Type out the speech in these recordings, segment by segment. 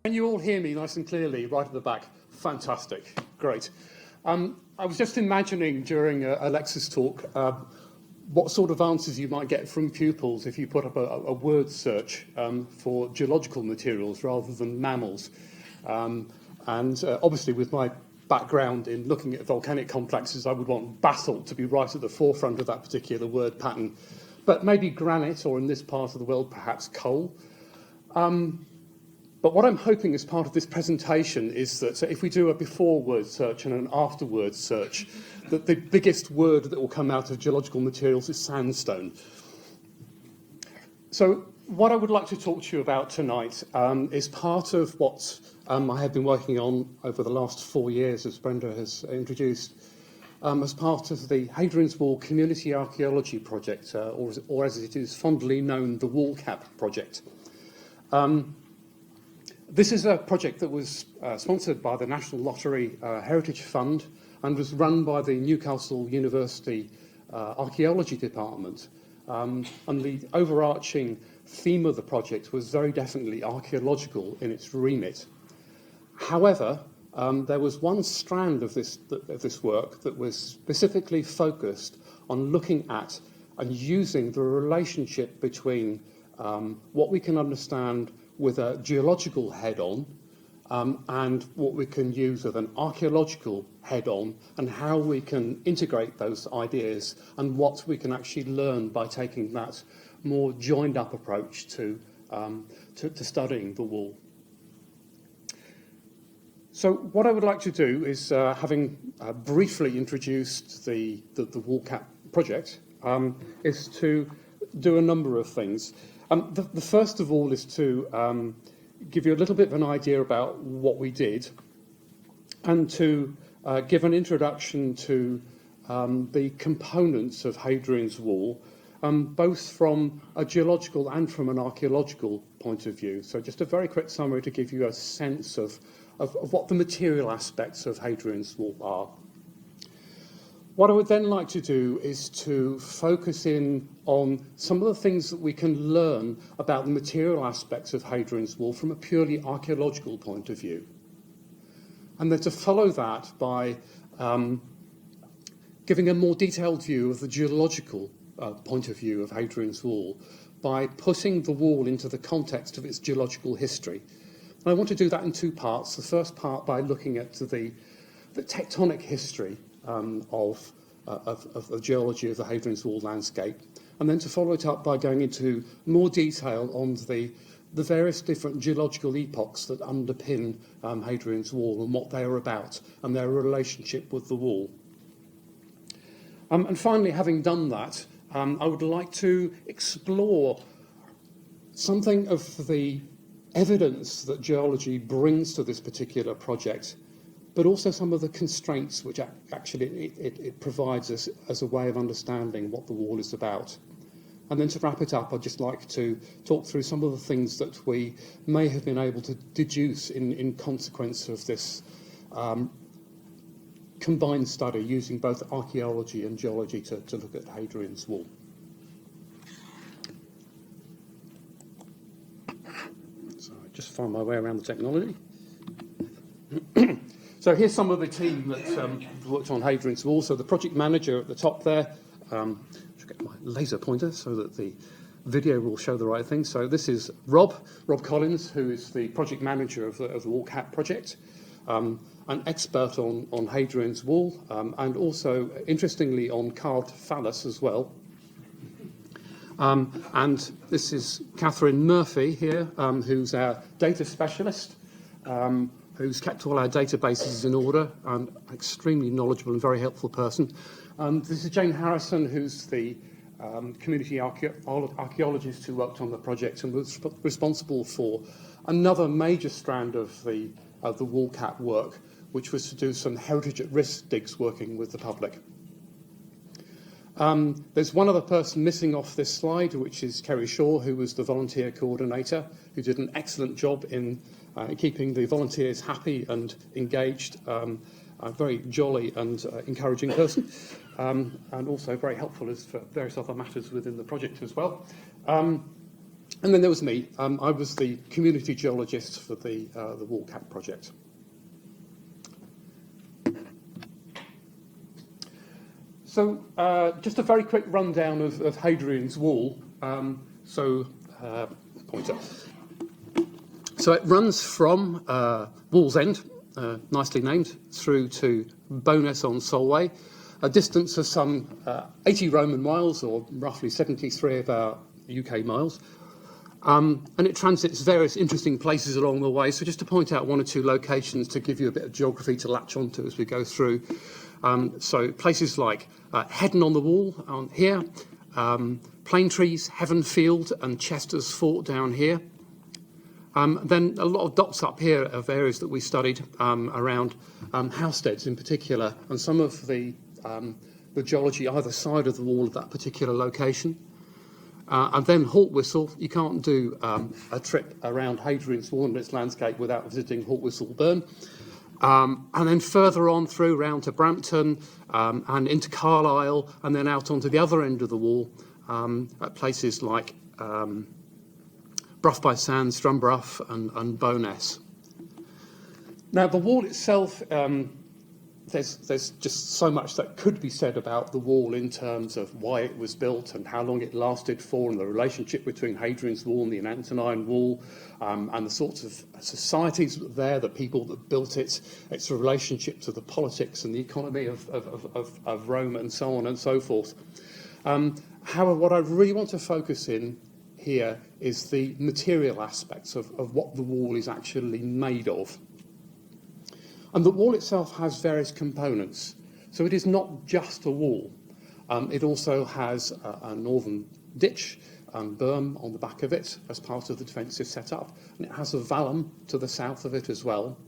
Can you all hear me nice and clearly right at the back? Fantastic, great. I was just imagining during Alexa's talk what sort of answers you might get from pupils if you put up a word search for geological materials rather than mammals. Obviously with my background in looking at volcanic complexes, I would want basalt to be right at the forefront of that particular word pattern. But maybe granite, or in this part of the world, perhaps coal. But what I'm hoping as part of this presentation is that if we do a before word search and an after word search, that the biggest word that will come out of geological materials is sandstone. So what I would like to talk to you about tonight is part of what I have been working on over the last 4 years, as Brenda has introduced, as part of the Hadrian's Wall Community Archaeology Project, or as it is fondly known, the WallCap project. This is a project that was sponsored by the National Lottery Heritage Fund and was run by the Newcastle University Archaeology Department. And the overarching theme of the project was very definitely archaeological in its remit. However, there was one strand of this work that was specifically focused on looking at and using the relationship between what we can understand with a geological head-on and what we can use with an archaeological head-on, and how we can integrate those ideas and what we can actually learn by taking that more joined-up approach to studying the wall. So what I would like to do is, having briefly introduced the WallCap project, is to do a number of things. The first of all is to give you a little bit of an idea about what we did, and to give an introduction to the components of Hadrian's Wall, both from a geological and from an archaeological point of view. So just a very quick summary to give you a sense of what the material aspects of Hadrian's Wall are. What I would then like to do is to focus in on some of the things that we can learn about the material aspects of Hadrian's Wall from a purely archaeological point of view. And then to follow that by giving a more detailed view of the geological point of view of Hadrian's Wall by putting the wall into the context of its geological history. And I want to do that in two parts. The first part by looking at the tectonic history of the geology of the Hadrian's Wall landscape, and then to follow it up by going into more detail on the various different geological epochs that underpin Hadrian's Wall and what they are about and their relationship with the wall. And finally, having done that, I would like to explore something of the evidence that geology brings to this particular project, but also some of the constraints which actually it provides us as a way of understanding what the wall is about. And then to wrap it up, I'd just like to talk through some of the things that we may have been able to deduce in consequence of this combined study using both archaeology and geology to look at Hadrian's Wall. So I just find my way around the technology. So here's some of the team that worked on Hadrian's Wall. So the project manager at the top there, should get my laser pointer so that the video will show the right thing. So this is Rob Collins, who is the project manager of the WallCap project, an expert on Hadrian's Wall, and also, interestingly, on carved phallus as well. And this is Catherine Murphy here, who's our data specialist, who's kept all our databases in order, and an extremely knowledgeable and very helpful person. This is Jane Harrison, who's the community archaeologist who worked on the project and was responsible for another major strand of the WallCap work, which was to do some heritage at risk digs working with the public. There's one other person missing off this slide, which is Kerry Shaw, who was the volunteer coordinator, who did an excellent job in keeping the volunteers happy and engaged, a very jolly and encouraging person, and also very helpful as for various other matters within the project as well. And then there was me. I was the community geologist for the wall cap project. So just a very quick rundown of Hadrian's Wall. Pointer. So it runs from Wall's End, nicely named, through to Bowness on Solway, a distance of some 80 Roman miles, or roughly 73 of our UK miles. And it transits various interesting places along the way. So just to point out one or two locations to give you a bit of geography to latch onto as we go through. So places like Heddon on the Wall on here, Planetrees, Heavenfield and Chester's Fort down here. Then a lot of dots up here of areas that we studied around housesteads in particular, and some of the geology either side of the wall of that particular location. And then Haltwhistle. You can't do a trip around Hadrian's Wall and its landscape without visiting Haltwhistle Burn. And then further on through round to Brampton and into Carlisle, and then out onto the other end of the wall at places like Brough by Sands, Drumbrough and Bowness. Now the wall itself, there's just so much that could be said about the wall in terms of why it was built and how long it lasted for, and the relationship between Hadrian's Wall and the Antonine Wall, and the sorts of societies there, the people that built it, its relationship to the politics and the economy of Rome and so on and so forth. However, what I really want to focus in here is the material aspects of what the wall is actually made of. And the wall itself has various components. So it is not just a wall. It also has a northern ditch and berm on the back of it as part of the defensive setup. And it has a vallum to the south of it as well.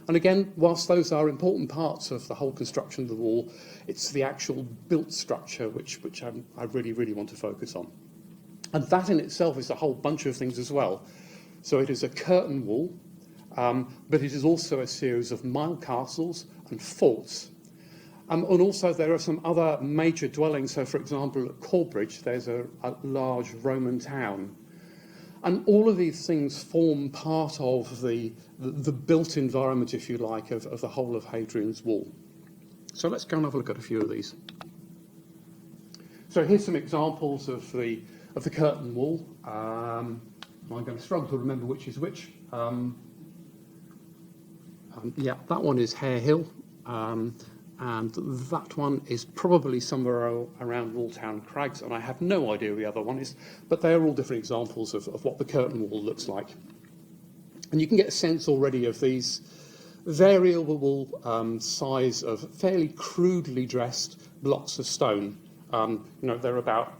And again, whilst those are important parts of the whole construction of the wall, it's the actual built structure which I really, really want to focus on. And that in itself is a whole bunch of things as well. So it is a curtain wall, but it is also a series of mile castles and forts. And also there are some other major dwellings. So, for example, at Corbridge, there's a large Roman town. And all of these things form part of the built environment, if you like, of the whole of Hadrian's Wall. So let's go and have a look at a few of these. So here's some examples of the curtain wall. I'm going to struggle to remember which is which. Yeah, that one is Hare Hill, and that one is probably somewhere around Walltown Crags, and I have no idea where the other one is, but they are all different examples of what the curtain wall looks like. And you can get a sense already of these variable size of fairly crudely dressed blocks of stone. They're about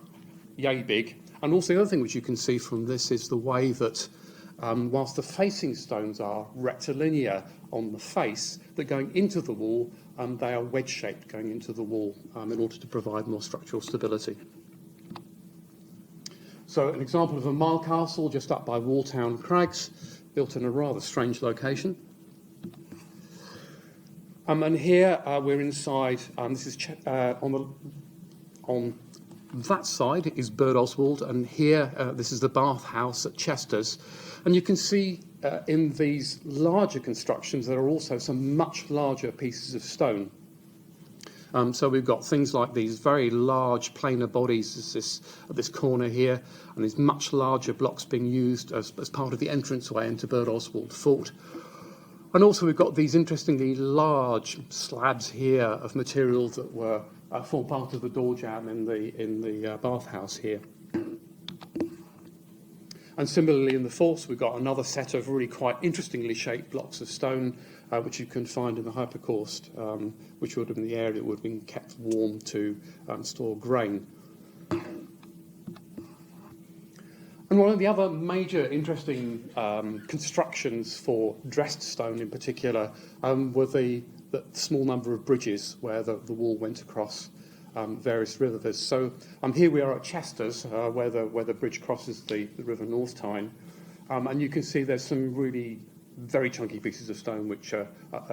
yay big. And also the other thing which you can see from this is the way that whilst the facing stones are rectilinear on the face, that going into the wall, they are wedge-shaped going into the wall in order to provide more structural stability. So an example of a mile castle just up by Walltown Crags, built in a rather strange location. And here we're inside, this is on that side is Bird Oswald, and here this is the bath house at Chester's. And you can see in these larger constructions there are also some much larger pieces of stone. So we've got things like these very large planar bodies at this corner here, and these much larger blocks being used as part of the entranceway into Bird Oswald Fort. And also we've got these interestingly large slabs here of material that were form part of the door jamb in the bathhouse here. And similarly in the forts we've got another set of really quite interestingly shaped blocks of stone which you can find in the hypocaust, which would have been the area that would have been kept warm to store grain. And one of the other major interesting constructions for dressed stone in particular were the small number of bridges where the wall went across various rivers. So here we are at Chester's where the bridge crosses the River North Tyne, and you can see there's some really very chunky pieces of stone which are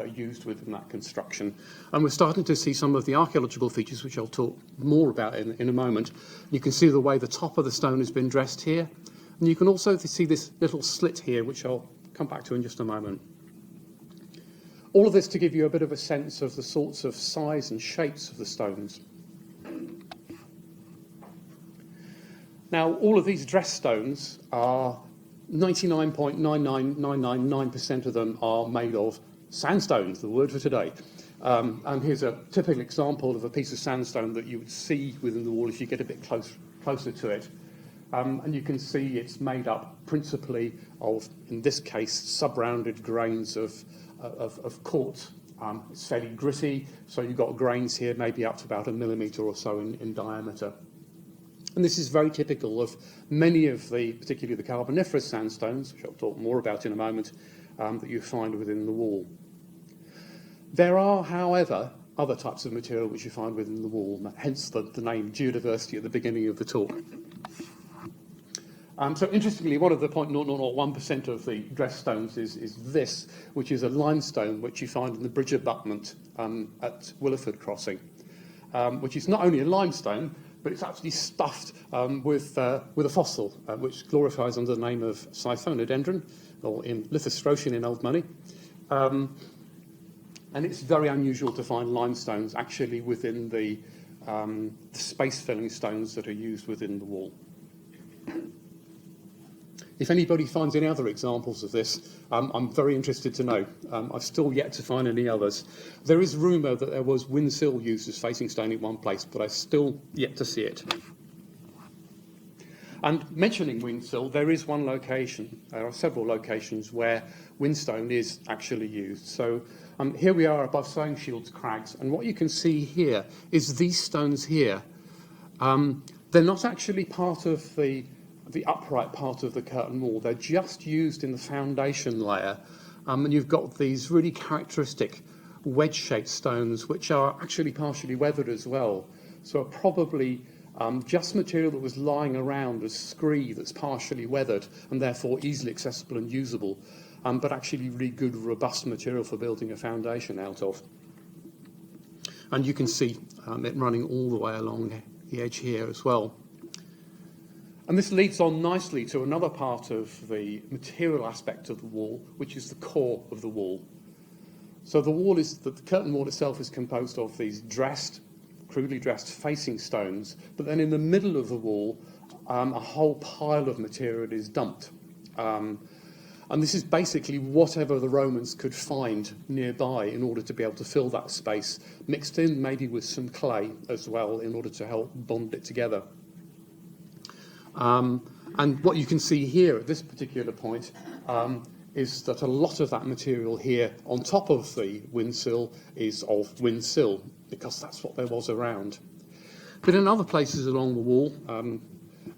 used within that construction. And we're starting to see some of the archaeological features which I'll talk more about in a moment. You can see the way the top of the stone has been dressed here. And you can also see this little slit here, which I'll come back to in just a moment. All of this to give you a bit of a sense of the sorts of size and shapes of the stones. Now, all of these dress stones are 99.99999% of them are made of sandstone, the word for today. And here's a typical example of a piece of sandstone that you would see within the wall if you get a bit closer to it. And you can see it's made up principally of, in this case, sub-rounded grains of quartz. It's fairly gritty, so you've got grains here maybe up to about 1 millimetre or so in diameter. And this is very typical of many of the, particularly the Carboniferous sandstones, which I'll talk more about in a moment, that you find within the wall. There are, however, other types of material which you find within the wall, hence the name geodiversity at the beginning of the talk. So interestingly, one of the 0.0001% of the dress stones is this, which is a limestone which you find in the bridge abutment at Willeford Crossing, which is not only a limestone, but it's actually stuffed with a fossil, which glorifies under the name of Siphonodendron, or in lithostratian in old money. And it's very unusual to find limestones actually within the space-filling stones that are used within the wall. If anybody finds any other examples of this, I'm very interested to know. I've still yet to find any others. There is rumour that there was windsill used as facing stone in one place, but I've still yet to see it. And mentioning windsill, there is one location, there are several locations where windstone is actually used. So here we are above Sowing Shields Crags, and what you can see here is these stones here. They're not actually part of the upright part of the curtain wall. They're just used in the foundation layer. And you've got these really characteristic wedge-shaped stones, which are actually partially weathered as well. So are probably just material that was lying around as scree that's partially weathered and therefore easily accessible and usable, but actually really good, robust material for building a foundation out of. And you can see it running all the way along the edge here as well. And this leads on nicely to another part of the material aspect of the wall, which is the core of the wall. So the curtain wall itself is composed of these crudely dressed facing stones, but then in the middle of the wall, a whole pile of material is dumped. And this is basically whatever the Romans could find nearby in order to be able to fill that space, mixed in maybe with some clay as well in order to help bond it together. And what you can see here at this particular point is that a lot of that material here on top of the windsill is of windsill, because that's what there was around. But in other places along the wall,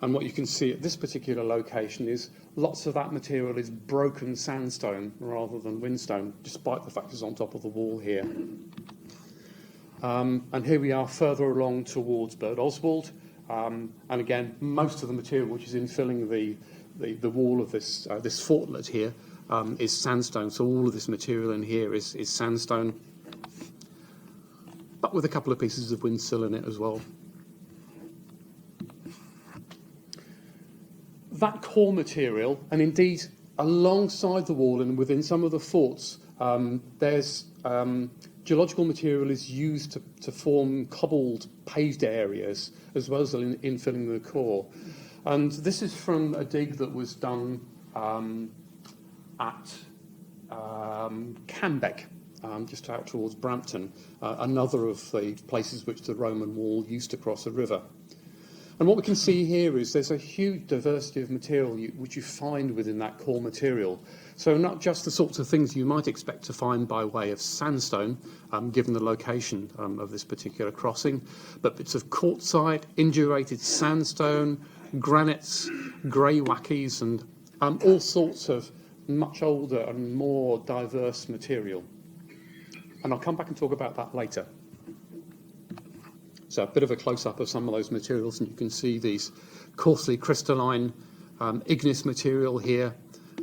and what you can see at this particular location is lots of that material is broken sandstone rather than windstone, despite the fact it's on top of the wall here. And here we are further along towards Bird Oswald. And again, most of the material which is infilling the wall of this fortlet here is sandstone. So all of this material in here is sandstone, but with a couple of pieces of windsill in it as well. That core material, and indeed alongside the wall and within some of the forts, there's geological material is used to form cobbled paved areas as well as infilling the core. And this is from a dig that was done at Cambeck, just out towards Brampton, another of the places which the Roman wall used to cross a river. And what we can see here is there's a huge diversity of material which you find within that core material. So not just the sorts of things you might expect to find by way of sandstone, given the location of this particular crossing, but bits of quartzite, indurated sandstone, granites, grey wackies, and all sorts of much older and more diverse material. And I'll come back and talk about that later. So a bit of a close-up of some of those materials, and you can see these coarsely crystalline igneous material here,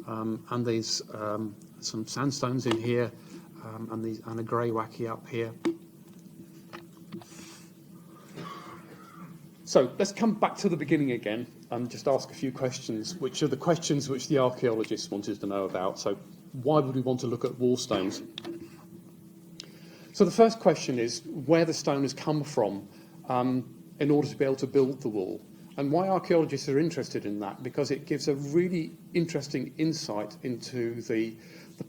and these some sandstones in here, and a grey wacky up here. So let's come back to the beginning again and just ask a few questions, which are the questions which the archaeologists wanted to know about. So why would we want to look at wall stones? So the first question is where the stone has come from in order to be able to build the wall. And why archaeologists are interested in that, because it gives a really interesting insight into the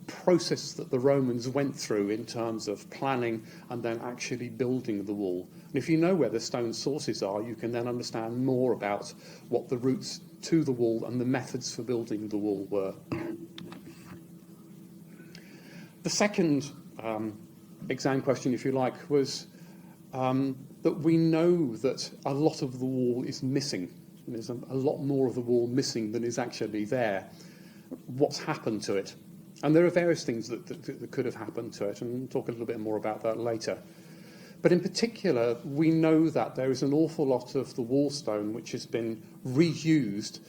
process that the Romans went through in terms of planning and then actually building the wall. And if you know where the stone sources are, you can then understand more about what the routes to the wall and the methods for building the wall were. The second exam question, if you like, was that we know that a lot of the wall is missing. There's a lot more of the wall missing than is actually there. What's happened to it? And there are various things that could have happened to it, and we'll talk a little bit more about that later. But in particular, we know that there is an awful lot of the wall stone which has been reused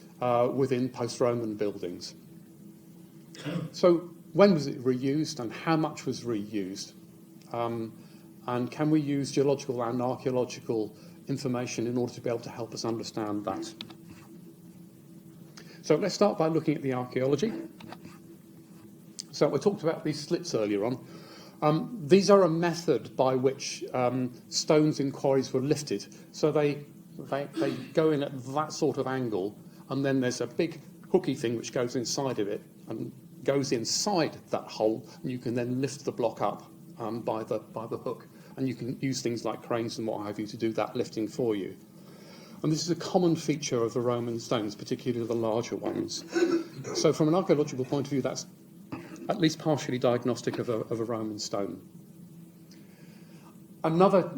within post-Roman buildings. So when was it reused and how much was reused? And can we use geological and archaeological information in order to be able to help us understand that? So let's start by looking at the archaeology. So we talked about these slits earlier on. These are a method by which stones in quarries were lifted. So they go in at that sort of angle, and then there's a big hooky thing which goes inside of it and goes inside that hole, and you can then lift the block up by the hook. And you can use things like cranes and what have you to do that lifting for you. And this is a common feature of the Roman stones, particularly the larger ones. So from an archaeological point of view, that's at least partially diagnostic of a Roman stone. Another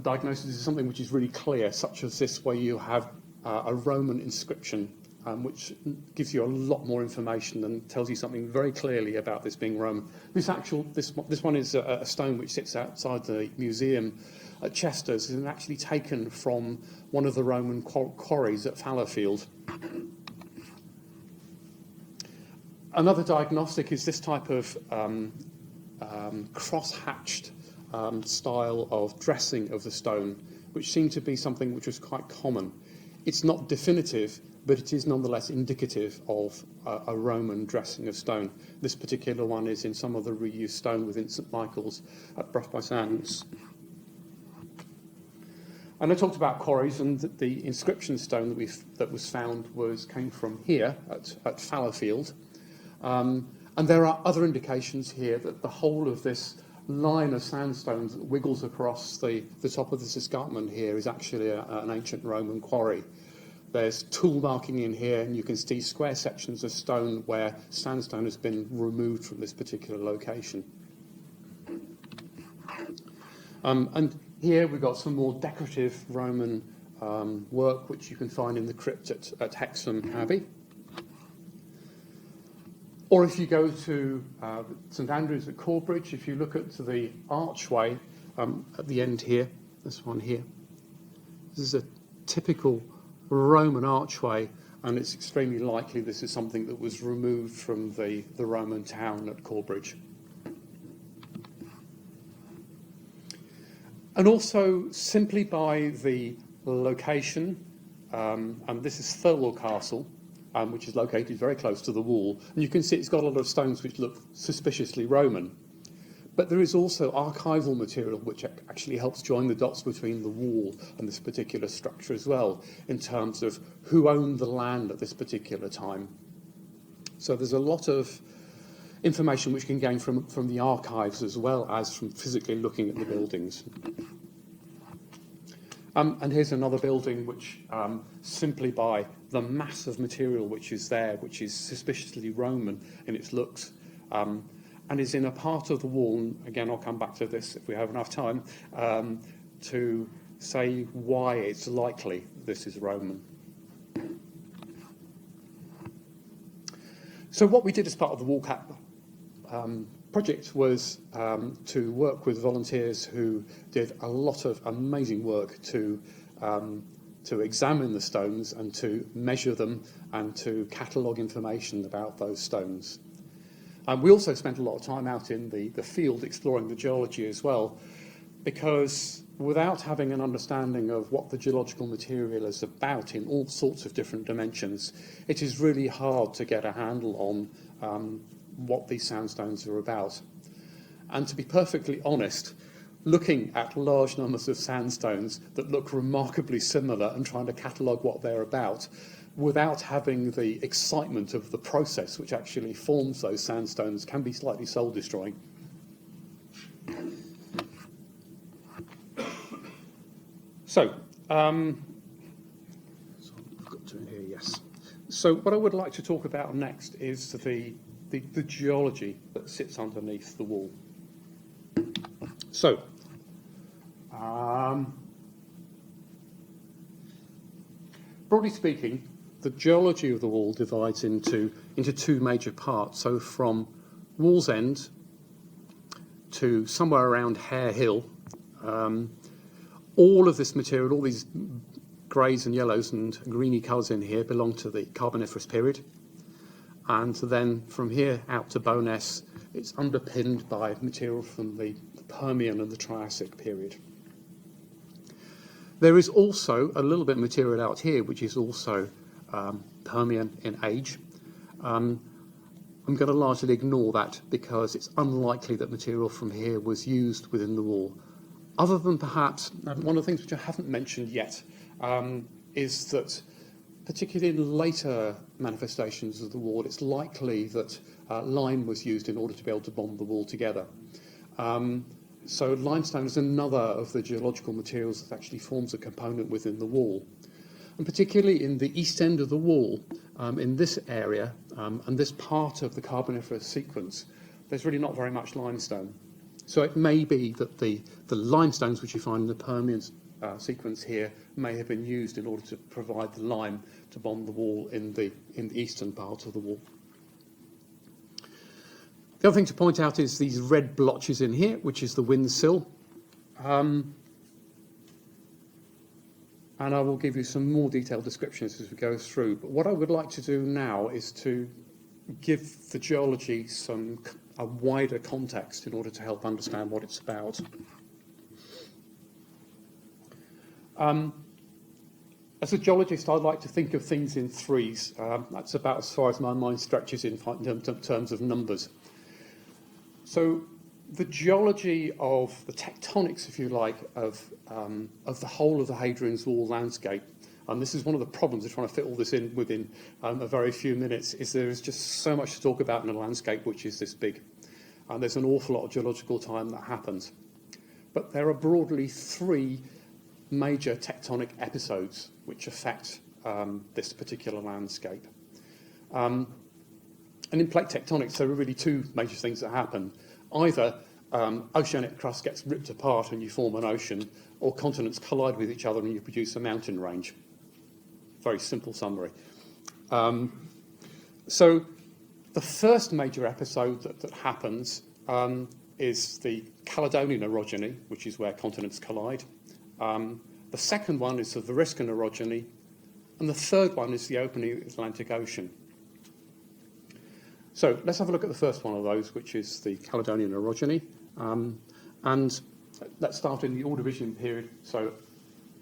diagnosis is something which is really clear, such as this, where you have a Roman inscription, which gives you a lot more information and tells you something very clearly about this being Roman. This one is a stone which sits outside the museum at Chester's, and actually taken from one of the Roman quarries at Fallowfield. Another diagnostic is this type of cross-hatched style of dressing of the stone, which seemed to be something which was quite common. It's not definitive, but it is nonetheless indicative of a Roman dressing of stone. This particular one is in some of the reused stone within St Michael's at Bruff-by-Sands. And I talked about quarries, and the inscription stone that was found came from here at Fallowfield. And there are other indications here that the whole of this line of sandstones that wiggles across the top of this escarpment here is actually an ancient Roman quarry. There's tool marking in here, and you can see square sections of stone where sandstone has been removed from this particular location. And here we've got some more decorative Roman work, which you can find in the crypt at Hexham Abbey. Or if you go to St Andrews at Corbridge, if you look at the archway at the end here, this one here, this is a typical Roman archway, and it's extremely likely this is something that was removed from the Roman town at Corbridge. And also, simply by the location, and this is Thirlwell Castle, which is located very close to the wall, and you can see it's got a lot of stones which look suspiciously Roman. But there is also archival material which actually helps join the dots between the wall and this particular structure as well, in terms of who owned the land at this particular time. So there's a lot of information which can gain from the archives as well as from physically looking at the buildings. And here's another building which, simply by the mass of material which is there, which is suspiciously Roman in its looks, and is in a part of the wall, and again I'll come back to this if we have enough time, to say why it's likely this is Roman. So what we did as part of the WallCap project was to work with volunteers who did a lot of amazing work to examine the stones and to measure them and to catalogue information about those stones. We also spent a lot of time out in the field exploring the geology as well, because without having an understanding of what the geological material is about in all sorts of different dimensions, it is really hard to get a handle on what these sandstones are about. And to be perfectly honest, looking at large numbers of sandstones that look remarkably similar and trying to catalogue what they're about, without having the excitement of the process which actually forms those sandstones, can be slightly soul-destroying. So, I've got to here, yes. So what I would like to talk about next is the geology that sits underneath the wall. So, broadly speaking, the geology of the wall divides into two major parts. So from Wall's End to somewhere around Hare Hill, all of this material, all these greys and yellows and greeny colours in here belong to the Carboniferous period. And then from here out to Bowness, it's underpinned by material from the Permian and the Triassic period. There is also a little bit of material out here, which is also Permian in age. I'm going to largely ignore that because it's unlikely that material from here was used within the wall. Other than perhaps, one of the things which I haven't mentioned yet is that particularly in later manifestations of the wall, it's likely that lime was used in order to be able to bond the wall together. So limestone is another of the geological materials that actually forms a component within the wall. And particularly in the east end of the wall, in this area, and this part of the Carboniferous sequence, there's really not very much limestone. So it may be that the limestones which you find in the Permian sequence here may have been used in order to provide the lime to bond the wall in the eastern part of the wall. The other thing to point out is these red blotches in here, which is the wind sill. And I will give you some more detailed descriptions as we go through. But what I would like to do now is to give the geology a wider context in order to help understand what it's about. As a geologist, I like to think of things in threes. That's about as far as my mind stretches in terms of numbers. So the geology of the tectonics, if you like, of the whole of the Hadrian's Wall landscape, and this is one of the problems of trying to fit all this in within a very few minutes, is there is just so much to talk about in a landscape which is this big. And there's an awful lot of geological time that happens. But there are broadly three major tectonic episodes which affect this particular landscape. And in plate tectonics, there are really two major things that happen. Either oceanic crust gets ripped apart and you form an ocean, or continents collide with each other and you produce a mountain range. Very simple summary. So the first major episode that happens is the Caledonian orogeny, which is where continents collide. The second one is the Variscan orogeny, and the third one is the opening of the Atlantic Ocean. So let's have a look at the first one of those, which is the Caledonian orogeny. And let's start in the Ordovician period, so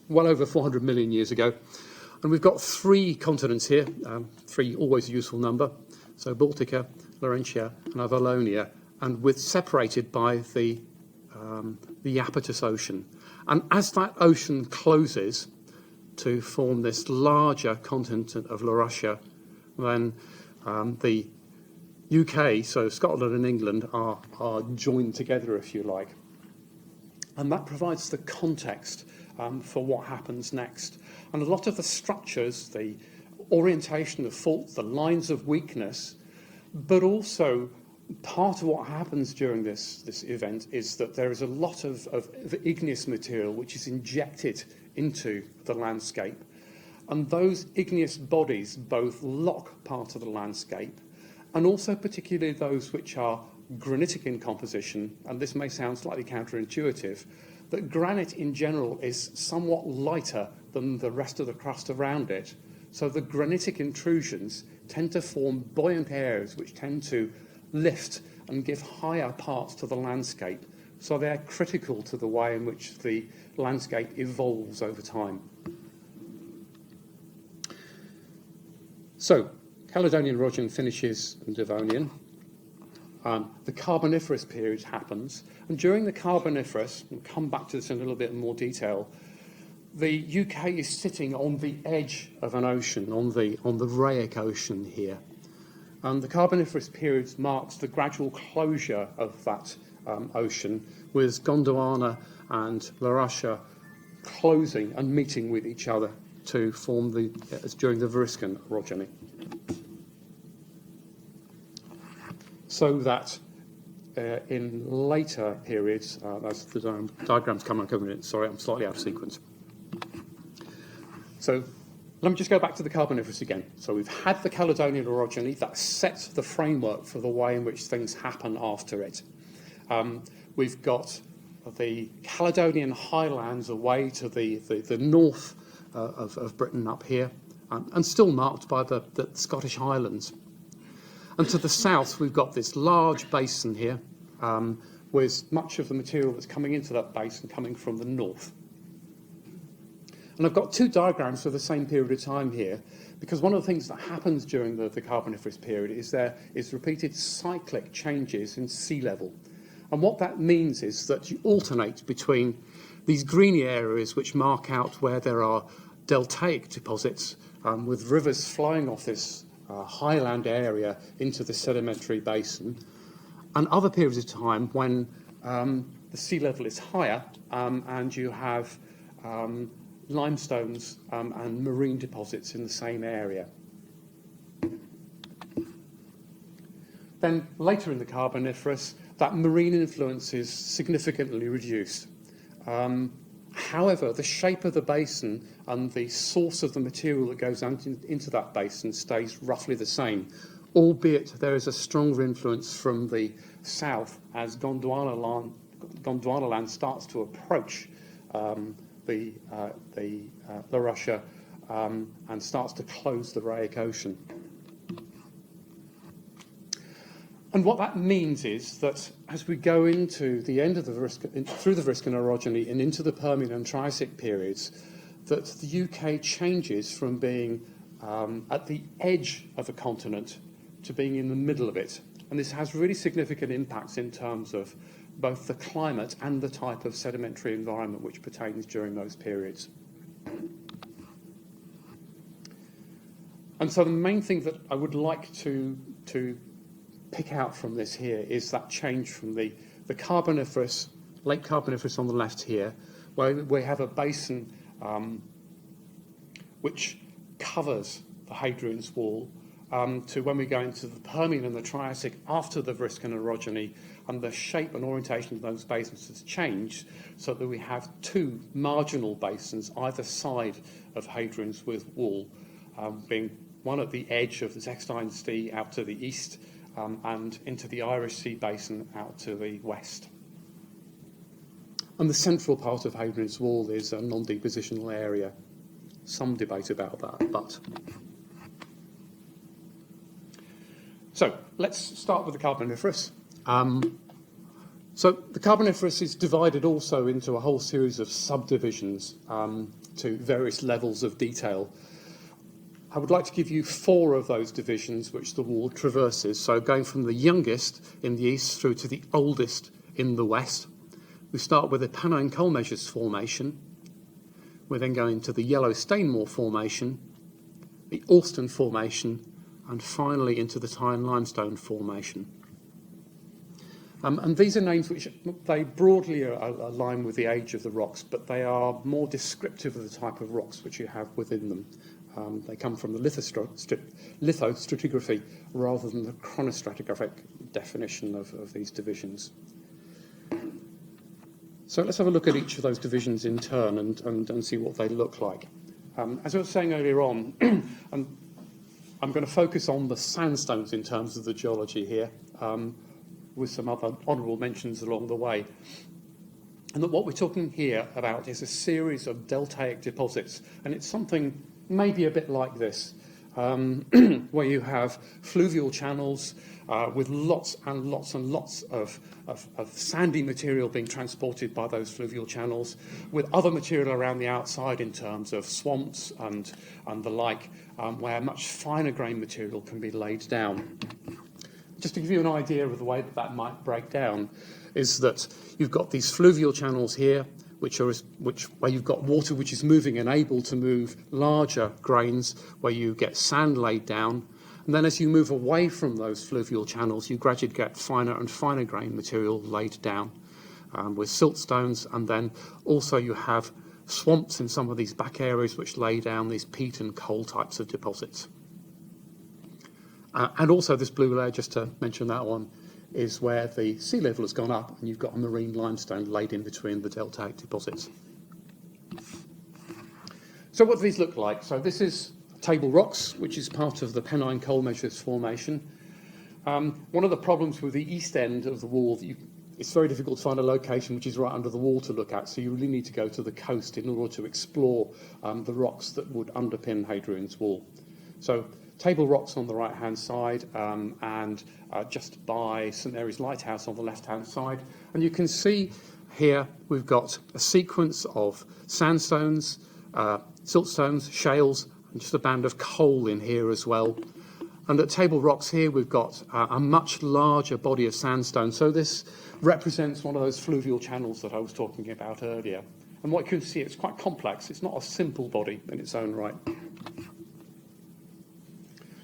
well over 400 million years ago. And we've got three continents here, three, always a useful number. So Baltica, Laurentia, and Avalonia, and we're separated by the Iapetus Ocean. And as that ocean closes to form this larger continent of Laurussia, then the UK, so Scotland and England, are joined together, if you like. And that provides the context for what happens next. And a lot of the structures, the orientation of fault, the lines of weakness, but also part of what happens during this event is that there is a lot of igneous material which is injected into the landscape. And those igneous bodies both lock part of the landscape, and also particularly those which are granitic in composition, and this may sound slightly counterintuitive, that granite in general is somewhat lighter than the rest of the crust around it. So the granitic intrusions tend to form buoyant areas which tend to lift and give higher parts to the landscape. So they're critical to the way in which the landscape evolves over time. So Caledonian erosion finishes in Devonian. The Carboniferous period happens, and during the Carboniferous, we'll come back to this in a little bit more detail, the UK is sitting on the edge of an ocean, on the Rheic Ocean here. And the Carboniferous period marks the gradual closure of that ocean, with Gondwana and La Russia closing and meeting with each other to form during the Variscan orogeny. So that in later periods, as the diagrams come up in a minute, sorry, I'm slightly out of sequence. So let me just go back to the Carboniferous again. So we've had the Caledonian orogeny that sets the framework for the way in which things happen after it. We've got the Caledonian highlands away to the north of Britain up here, and still marked by the Scottish Highlands. And to the south, we've got this large basin here, with much of the material that's coming into that basin coming from the north. And I've got two diagrams for the same period of time here, because one of the things that happens during the Carboniferous period is there is repeated cyclic changes in sea level. And what that means is that you alternate between these greeny areas which mark out where there are deltaic deposits, with rivers flowing off this highland area into the sedimentary basin, and other periods of time when the sea level is higher and you have limestones and marine deposits in the same area. Then later in the Carboniferous, that marine influence is significantly reduced. However, the shape of the basin and the source of the material that goes into that basin stays roughly the same, albeit there is a stronger influence from the south as Gondwana land starts to approach La Russia and starts to close the Rheic Ocean. And what that means is that as we go into the end of through the Variscan orogeny and into the Permian and Triassic periods, that the UK changes from being at the edge of a continent to being in the middle of it. And this has really significant impacts in terms of both the climate and the type of sedimentary environment which pertains during those periods. And so the main thing that I would like to pick out from this here is that change from the Carboniferous, late Carboniferous on the left here, where we have a basin which covers the Hadrian's Wall, to when we go into the Permian and the Triassic after the Variscan orogeny, and the shape and orientation of those basins has changed so that we have two marginal basins either side of Hadrian's Wall, being one at the edge of the Zechstein Sea out to the east, and into the Irish Sea Basin out to the west. And the central part of Hadrian's Wall is a non-depositional area. Some debate about that, but... So let's start with the Carboniferous. So the Carboniferous is divided also into a whole series of subdivisions to various levels of detail. I would like to give you 4 of those divisions which the wall traverses. So going from the youngest in the east through to the oldest in the west. We start with the Pennine Coal Measures Formation. We then go into the Yellow Stainmore Formation, the Alston Formation, and finally into the Tyne Limestone Formation. And these are names which they broadly align with the age of the rocks, but they are more descriptive of the type of rocks which you have within them. They come from the lithostratigraphy rather than the chronostratigraphic definition of these divisions. So let's have a look at each of those divisions in turn and see what they look like. As I was saying earlier on, I'm going to focus on the sandstones in terms of the geology here, with some other honourable mentions along the way. And that what we're talking here about is a series of deltaic deposits, and it's something maybe a bit like this. where you have fluvial channels with lots and lots and lots of sandy material being transported by those fluvial channels, with other material around the outside in terms of swamps and the like, where much finer grain material can be laid down. Just to give you an idea of the way that that might break down, is that you've got these fluvial channels here, where you've got water which is moving and able to move larger grains, where you get sand laid down. And then as you move away from those fluvial channels, you gradually get finer and finer grain material laid down with siltstones. And then also you have swamps in some of these back areas which lay down these peat and coal types of deposits. And also this blue layer, just to mention that one, is where the sea level has gone up and you've got a marine limestone laid in between the deltaic deposits. So what do these look like? So this is Table Rocks, which is part of the Pennine Coal Measures Formation. One of the problems with the east end of the wall, it's very difficult to find a location which is right under the wall to look at, so you really need to go to the coast in order to explore the rocks that would underpin Hadrian's wall. So Table Rocks on the right-hand side and just by St Mary's Lighthouse on the left-hand side. And you can see here we've got a sequence of sandstones, siltstones, shales, and just a band of coal in here as well. And at Table Rocks here we've got a much larger body of sandstone. So this represents one of those fluvial channels that I was talking about earlier. And what you can see, it's quite complex. It's not a simple body in its own right.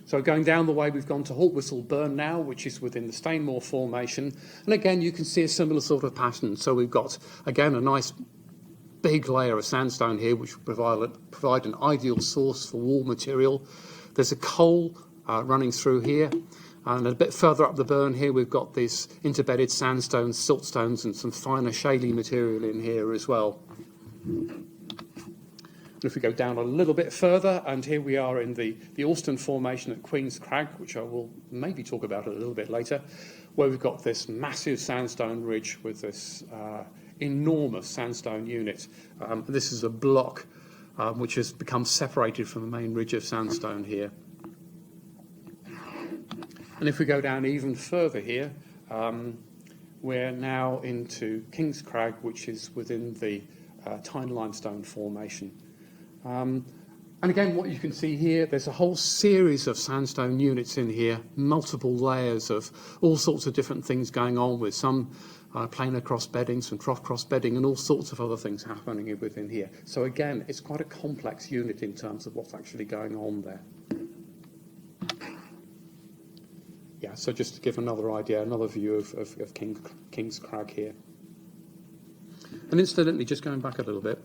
So going down the way, we've gone to Haltwhistle Burn now, which is within the Stainmore Formation. And again, you can see a similar sort of pattern. So we've got, again, a nice big layer of sandstone here, which will provide an ideal source for wall material. There's a coal running through here. And a bit further up the burn here, we've got these interbedded sandstones, siltstones, and some finer shaly material in here as well. And if we go down a little bit further, and here we are in the Alston Formation at Queen's Crag, which I will maybe talk about a little bit later, where we've got this massive sandstone ridge with this enormous sandstone unit. This is a block which has become separated from the main ridge of sandstone here. And if we go down even further here, we're now into King's Crag, which is within the Tyne Limestone Formation. And again, what you can see here, there's a whole series of sandstone units in here, multiple layers of all sorts of different things going on, with some planar cross bedding, some trough cross bedding, and all sorts of other things happening within here. So again, it's quite a complex unit in terms of what's actually going on there. Yeah, so just to give another idea, another view of King's Crag here. And incidentally, just going back a little bit,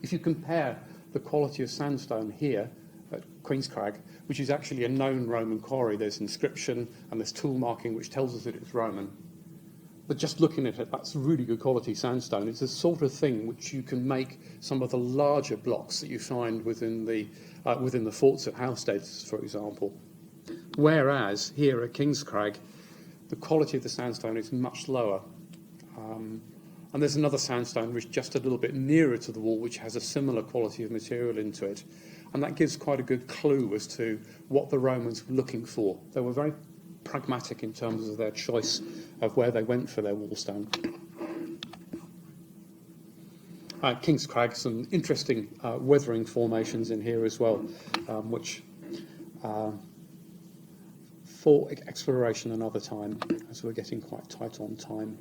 if you compare the quality of sandstone here at Queen's Crag, which is actually a known Roman quarry, there's inscription and there's tool marking which tells us that it's Roman. But just looking at it, that's really good quality sandstone. It's the sort of thing which you can make some of the larger blocks that you find within the forts at Housesteads, for example. Whereas here at King's Crag, the quality of the sandstone is much lower. And there's another sandstone which is just a little bit nearer to the wall, which has a similar quality of material into it. And that gives quite a good clue as to what the Romans were looking for. They were very pragmatic in terms of their choice of where they went for their wallstone. King's Crag, some interesting weathering formations in here as well, which for exploration another time, as we're getting quite tight on time.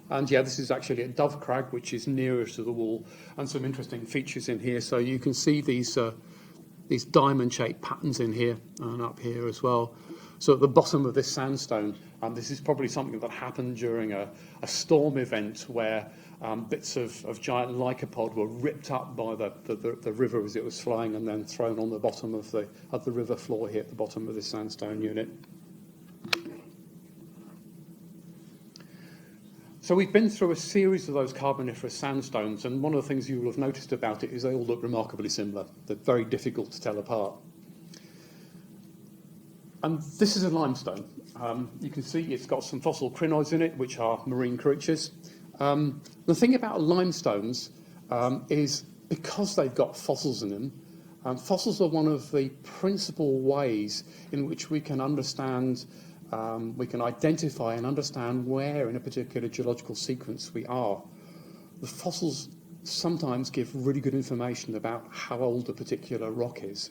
And yeah, this is actually at Dove Crag, which is nearest to the wall, and some interesting features in here. So you can see these diamond-shaped patterns in here and up here as well. So at the bottom of this sandstone, this is probably something that happened during a storm event where bits of giant lycopod were ripped up by the river as it was flowing and then thrown on the bottom of the river floor here at the bottom of this sandstone unit. So we've been through a series of those Carboniferous sandstones, and one of the things you will have noticed about it is they all look remarkably similar. They're very difficult to tell apart. And this is a limestone. You can see it's got some fossil crinoids in it, which are marine creatures. The thing about limestones is because they've got fossils in them, Fossils are one of the principal ways in which we can understand, we can identify and understand where in a particular geological sequence we are. The fossils sometimes give really good information about how old a particular rock is.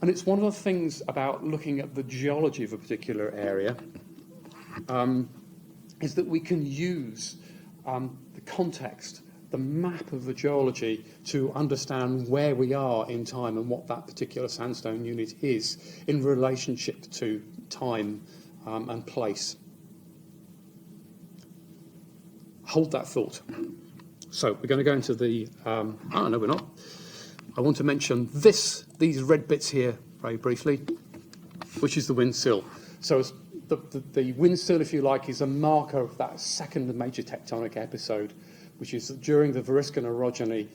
And it's one of the things about looking at the geology of a particular area, is that we can use the context, the map of the geology, to understand where we are in time and what that particular sandstone unit is in relationship to time and place. Hold that thought. So we're going to go into the, no we're not. I want to mention these red bits here very briefly, which is the wind sill. So the wind sill, if you like, is a marker of that second major tectonic episode, which is that during the Variscan orogeny,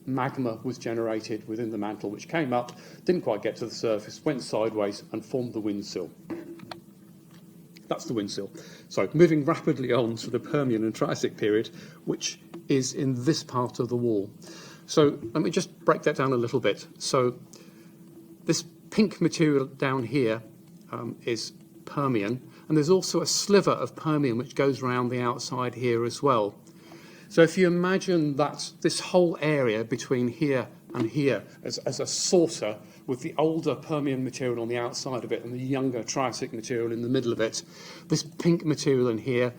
magma was generated within the mantle, which came up, didn't quite get to the surface, went sideways and formed the wind sill. That's the wind sill. So moving rapidly on to the Permian and Triassic period, which is in this part of the wall. So let me just break that down a little bit. So this pink material down here is Permian, and there's also a sliver of Permian which goes around the outside here as well. So if you imagine that this whole area between here and here as a saucer with the older Permian material on the outside of it and the younger Triassic material in the middle of it, this pink material in here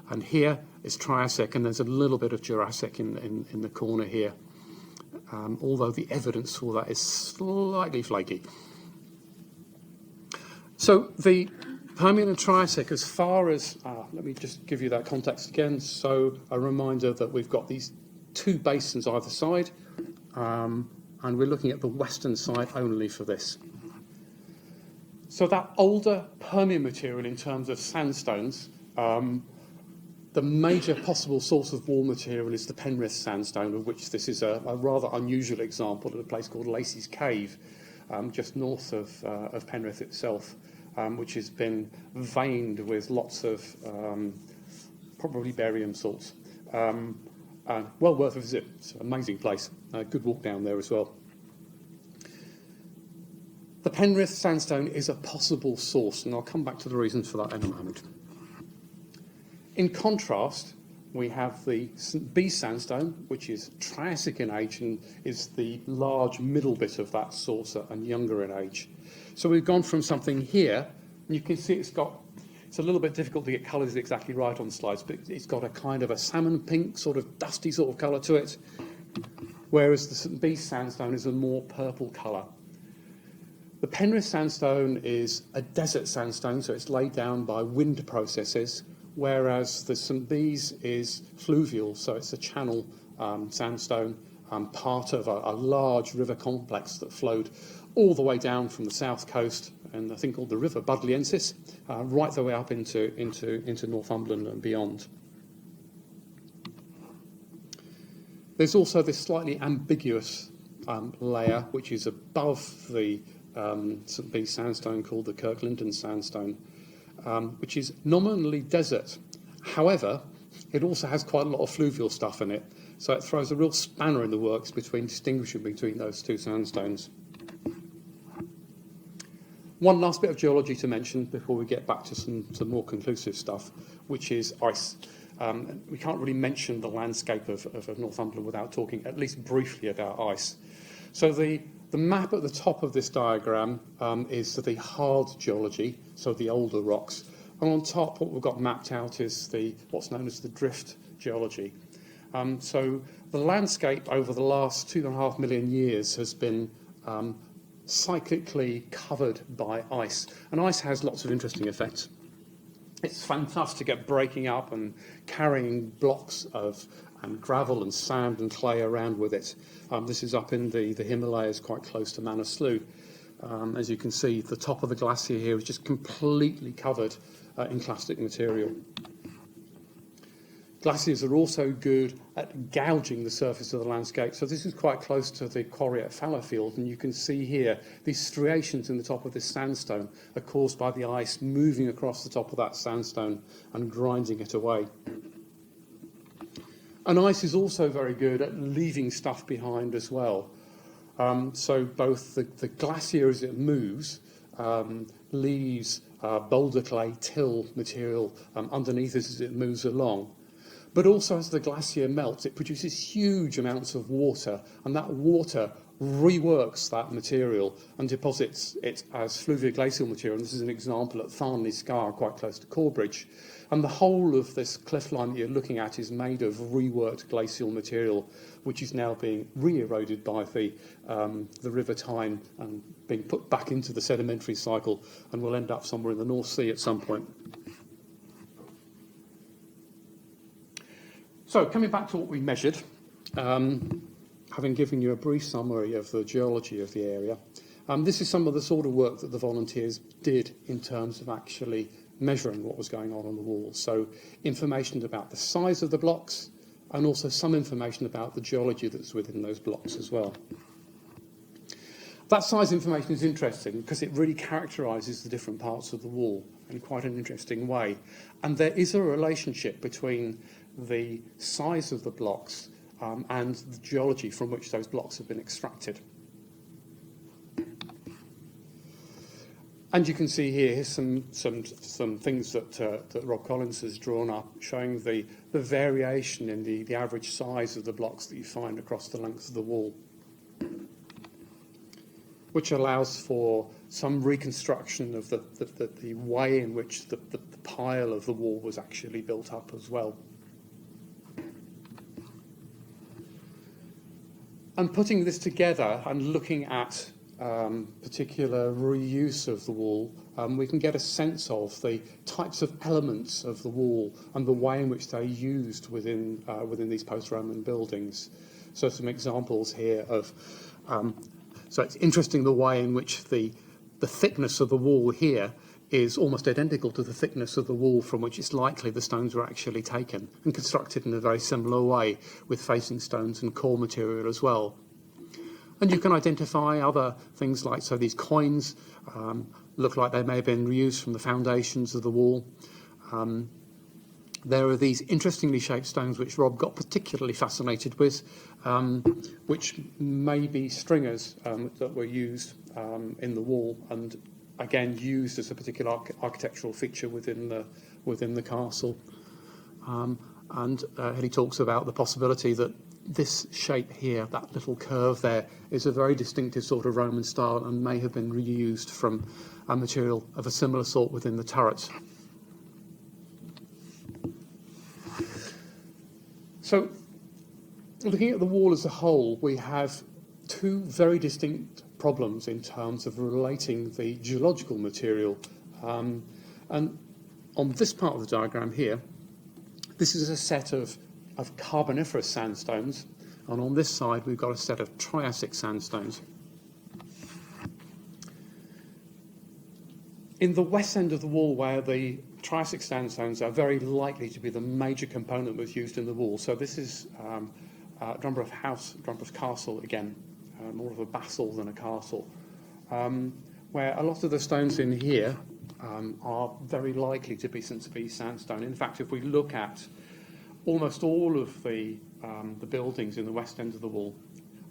and here is Triassic, and there's a little bit of Jurassic in the corner here, although the evidence for that is slightly flaky. So the Permian and Triassic, as far as, let me just give you that context again. So a reminder that we've got these two basins either side, and we're looking at the western side only for this. So that older Permian material in terms of sandstones, the major possible source of wall material is the Penrith sandstone, of which this is a rather unusual example at a place called Lacey's Cave, just north of Penrith itself. Which has been veined with lots of probably barium salts. Well worth a visit. It's an amazing place. Good walk down there as well. The Penrith sandstone is a possible source, and I'll come back to the reasons for that in a moment. In contrast, we have the St. Bees sandstone, which is Triassic in age and is the large middle bit of that saucer and younger in age. So we've gone from something here, and you can see it's a little bit difficult to get colours exactly right on slides, but it's got a kind of a salmon pink, sort of dusty sort of colour to it, whereas the St. Bees sandstone is a more purple colour. The Penrith sandstone is a desert sandstone, so it's laid down by wind processes, whereas the St. Bees is fluvial, so it's a channel sandstone, part of a large river complex that flowed all the way down from the south coast, and I think called the River Budliensis, right the way up into Northumberland and beyond. There's also this slightly ambiguous layer, which is above the St. Bees sandstone, called the Kirklinden sandstone, which is nominally desert. However, it also has quite a lot of fluvial stuff in it, so it throws a real spanner in the works between distinguishing between those two sandstones. One last bit of geology to mention before we get back to some more conclusive stuff, which is ice. We can't really mention the landscape of Northumberland without talking at least briefly about ice. So the map at the top of this diagram is the hard geology, so the older rocks. And on top, what we've got mapped out is what's known as the drift geology. So the landscape over the last 2.5 million years has been cyclically covered by ice. And ice has lots of interesting effects. It's fantastic at breaking up and carrying blocks of gravel and sand and clay around with it. This is up in the Himalayas, quite close to Manaslu. As you can see, the top of the glacier here is just completely covered in clastic material. Glaciers are also good at gouging the surface of the landscape. So this is quite close to the quarry at Fallowfield, and you can see here these striations in the top of this sandstone are caused by the ice moving across the top of that sandstone and grinding it away. And ice is also very good at leaving stuff behind as well. So both the glacier as it moves leaves boulder clay, till material underneath it as it moves along. But also as the glacier melts, it produces huge amounts of water, and that water reworks that material and deposits it as fluvial glacial material. And this is an example at Farnley Scar, quite close to Corbridge. And the whole of this cliff line that you're looking at is made of reworked glacial material, which is now being re-eroded by the River Tyne and being put back into the sedimentary cycle, and will end up somewhere in the North Sea at some point. So, coming back to what we measured, having given you a brief summary of the geology of the area, this is some of the sort of work that the volunteers did in terms of actually measuring what was going on the wall. So, information about the size of the blocks, and also some information about the geology that's within those blocks as well. That size information is interesting because it really characterises the different parts of the wall in quite an interesting way. And there is a relationship between the size of the blocks and the geology from which those blocks have been extracted. And you can see here some things that Rob Collins has drawn up, showing the variation in the average size of the blocks that you find across the length of the wall, which allows for some reconstruction of the way in which the pile of the wall was actually built up as well. And putting this together and looking at particular reuse of the wall, we can get a sense of the types of elements of the wall and the way in which they're used within these post-Roman buildings. So some examples here of, so it's interesting the way in which the thickness of the wall here is almost identical to the thickness of the wall from which it's likely the stones were actually taken, and constructed in a very similar way with facing stones and core material as well. And you can identify other things like, so these coins look like they may have been reused from the foundations of the wall. There are these interestingly shaped stones which Rob got particularly fascinated with, which may be stringers that were used in the wall, and again used as a particular architectural feature within the castle. And he talks about the possibility that this shape here, that little curve there, is a very distinctive sort of Roman style and may have been reused from a material of a similar sort within the turrets. So, looking at the wall as a whole, we have two very distinct problems in terms of relating the geological material. And on this part of the diagram here, this is a set of Carboniferous sandstones, and on this side we've got a set of Triassic sandstones. In the west end of the wall, where the Triassic sandstones are very likely to be the major component that was used in the wall, so this is Drumburgh Castle again, more of a basel than a castle, where a lot of the stones in here are very likely to be St. Bees sandstone. In fact, if we look at almost all of the buildings in the west end of the wall,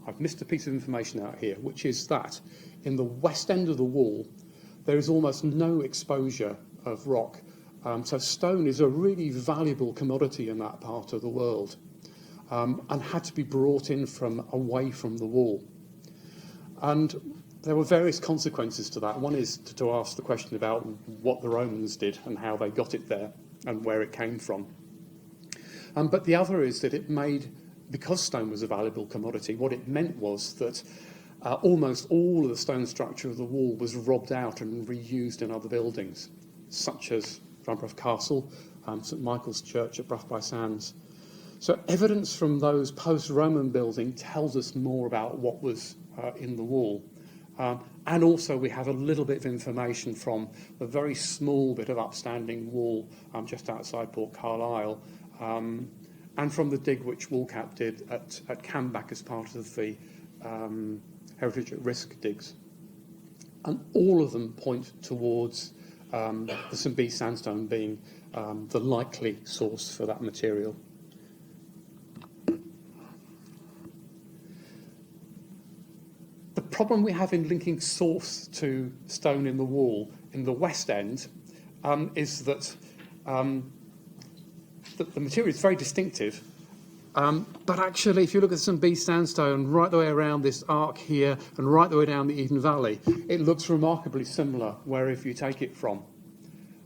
I've missed a piece of information out here, which is that in the west end of the wall, there is almost no exposure of rock. So stone is a really valuable commodity in that part of the world, and had to be brought in from away from the wall. And there were various consequences to that. One is to ask the question about what the Romans did and how they got it there and where it came from. But the other is that it made, because stone was a valuable commodity, what it meant was that almost all of the stone structure of the wall was robbed out and reused in other buildings, such as Drumburgh Castle, St Michael's Church at Brough by Sands. So evidence from those post-Roman buildings tells us more about what was in the wall. And also we have a little bit of information from the very small bit of upstanding wall just outside Port Carlisle, and from the dig which Woolcap did at Camback as part of the Heritage at Risk digs. And all of them point towards the St Bees sandstone being the likely source for that material. problem we have in linking source to stone in the wall in the west end is that the material is very distinctive. But actually, if you look at some B sandstone right the way around this arc here and right the way down the Eden Valley, it looks remarkably similar wherever you take it from.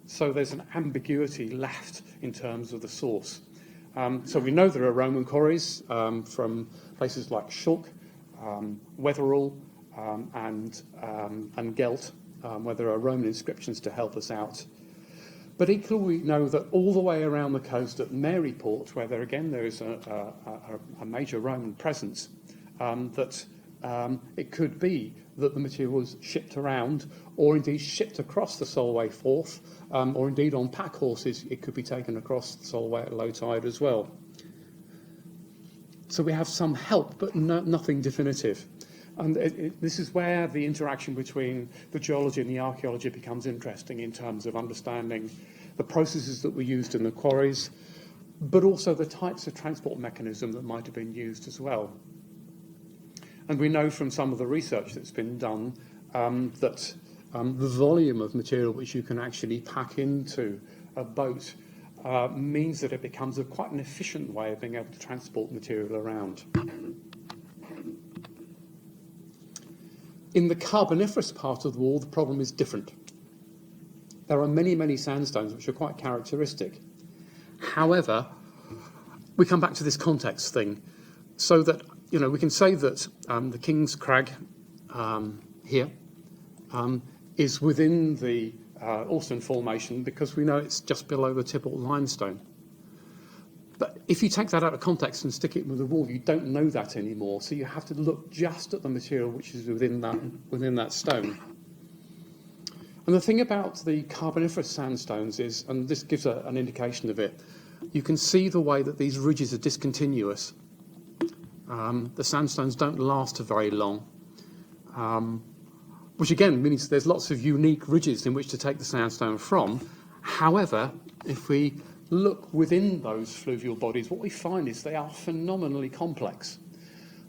So there's an ambiguity left in terms of the source. So we know there are Roman quarries from places like Schulk, Wetherall, and Gelt, where there are Roman inscriptions to help us out. But equally, we know that all the way around the coast at Maryport, where there is a major Roman presence, that it could be that the material was shipped around, or indeed shipped across the Solway Forth, or indeed on pack horses, it could be taken across the Solway at low tide as well. So we have some help, but nothing definitive. And this is where the interaction between the geology and the archaeology becomes interesting in terms of understanding the processes that were used in the quarries, but also the types of transport mechanism that might have been used as well. And we know from some of the research that's been done that the volume of material which you can actually pack into a boat means that it becomes quite an efficient way of being able to transport material around. In the Carboniferous part of the wall, the problem is different. There are many, many sandstones which are quite characteristic. However, we come back to this context thing, so that we can say that the King's Crag here is within the Alston Formation because we know it's just below the Tybalt limestone. But if you take that out of context and stick it with the wall, you don't know that anymore. So you have to look just at the material which is within that stone. And the thing about the Carboniferous sandstones is, and this gives an indication of it, you can see the way that these ridges are discontinuous. The sandstones don't last very long, which again means there's lots of unique ridges in which to take the sandstone from. However, if we look within those fluvial bodies, what we find is they are phenomenally complex.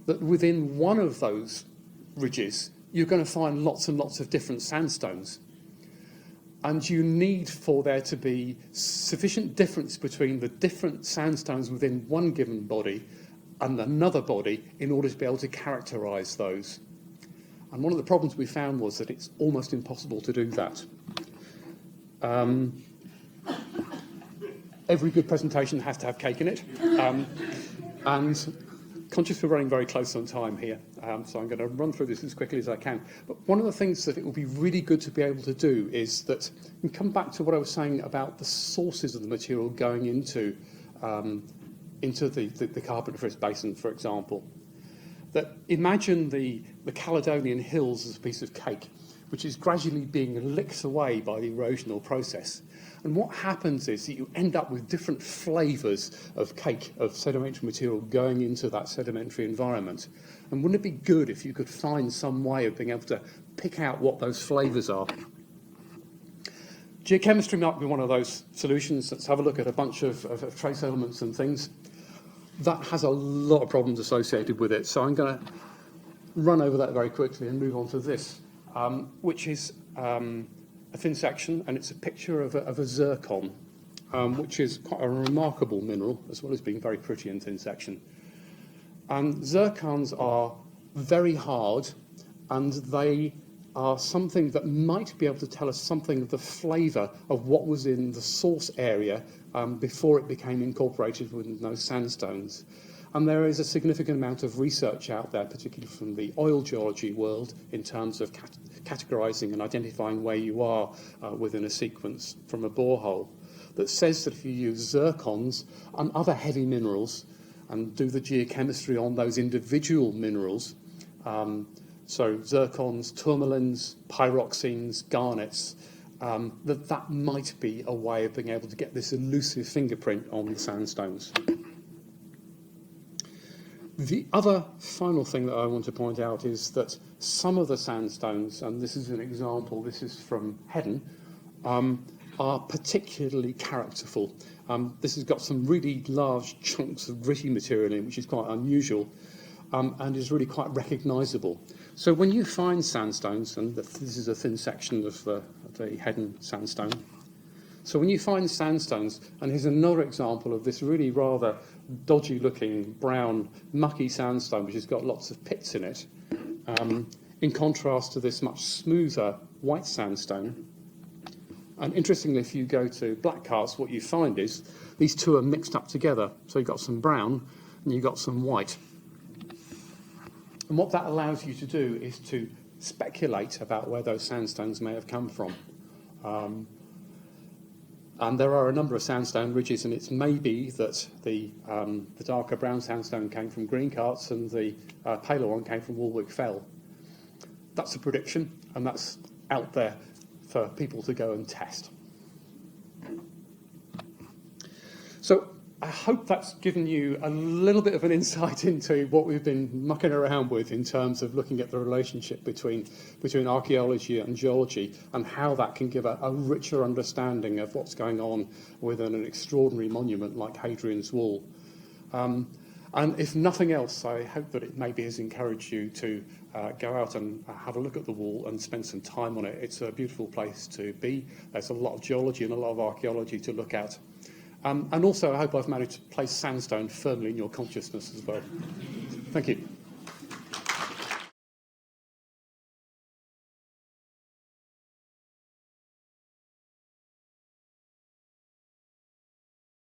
That within one of those ridges, you're going to find lots and lots of different sandstones. And you need for there to be sufficient difference between the different sandstones within one given body and another body in order to be able to characterise those. And one of the problems we found was that it's almost impossible to do that. Every good presentation has to have cake in it. And conscious we're running very close on time here, so I'm going to run through this as quickly as I can. But one of the things that it will be really good to be able to do is that, and come back to what I was saying about the sources of the material going into the Carboniferous Basin, for example. That imagine the Caledonian Hills as a piece of cake, which is gradually being licked away by the erosional process. And what happens is that you end up with different flavours of cake, of sedimentary material going into that sedimentary environment. And wouldn't it be good if you could find some way of being able to pick out what those flavours are? Geochemistry might be one of those solutions. Let's have a look at a bunch of trace elements and things. That has a lot of problems associated with it. So I'm going to run over that very quickly and move on to this, which is a thin section, and it's a picture of a zircon, which is quite a remarkable mineral, as well as being very pretty in thin section. And zircons are very hard, and they are something that might be able to tell us something of the flavour of what was in the source area before it became incorporated within those sandstones. And there is a significant amount of research out there, particularly from the oil geology world, in terms of categorising and identifying where you are within a sequence from a borehole, that says that if you use zircons and other heavy minerals and do the geochemistry on those individual minerals, so zircons, tourmalines, pyroxenes, garnets, that might be a way of being able to get this elusive fingerprint on the sandstones. The other final thing that I want to point out is that some of the sandstones, and this is an example, this is from Hedden, are particularly characterful. This has got some really large chunks of gritty material in, which is quite unusual, and is really quite recognisable. So when you find sandstones, and this is a thin section of the Hadrian sandstone, so when you find sandstones, and here's another example of this really rather dodgy-looking brown, mucky sandstone, which has got lots of pits in it, in contrast to this much smoother white sandstone. And interestingly, if you go to black carts, what you find is these two are mixed up together. So you've got some brown and you've got some white. And what that allows you to do is to speculate about where those sandstones may have come from. And there are a number of sandstone ridges, and it's maybe that the darker brown sandstone came from green carts and the paler one came from Woolwich Fell. That's a prediction, and that's out there for people to go and test. So I hope that's given you a little bit of an insight into what we've been mucking around with in terms of looking at the relationship between archaeology and geology, and how that can give a richer understanding of what's going on within an extraordinary monument like Hadrian's Wall. And if nothing else, I hope that it maybe has encouraged you to go out and have a look at the wall and spend some time on it. It's a beautiful place to be. There's a lot of geology and a lot of archaeology to look at. And also, I hope I've managed to place sandstone firmly in your consciousness as well. Thank you.